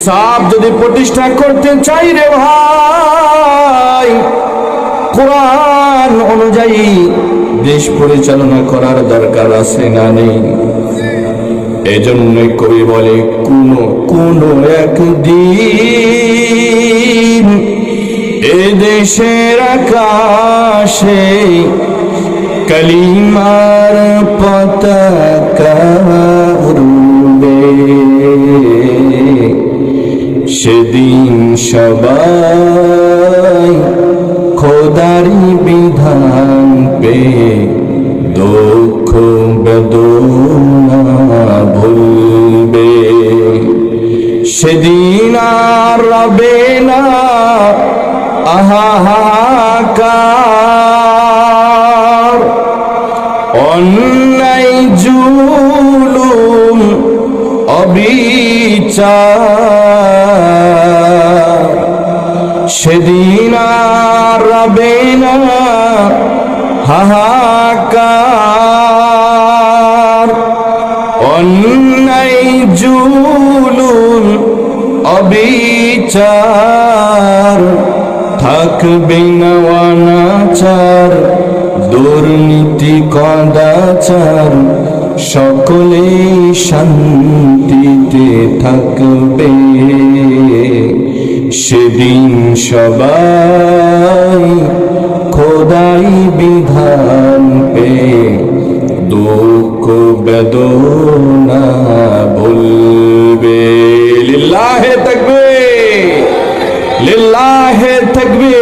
ইনসাফ যদি প্রতিষ্ঠা করতে চাই রে ভাই, কোরআন অনুযায়ী দেশ পরিচালনা করার দরকার আছে না নেই? এজন্যই কবি বলে কোন একদিন এ দেশের আকাশে কালিমার পতাকা উড়বে, সেদিন সবাই খোদারি বিধান পে দুঃখ বেদনা ভুলবে। সেদিন আর রবে না আহাহাকার, অন্যায় জুলুম অবিচার। সেদিন আর রবে না হাহাকার, অন্যায় জুলুম অবিচার। থাকবে না অনাচার, দুর্নীতি কদাচার, সকলে শান্তিতে থাকবে। সেদিন সবাই খোদাই বিধান পে দুঃখ বেদনা ভুলবে। লিল্লাহে তাকবীর, লিল্লাহে তাকবীর।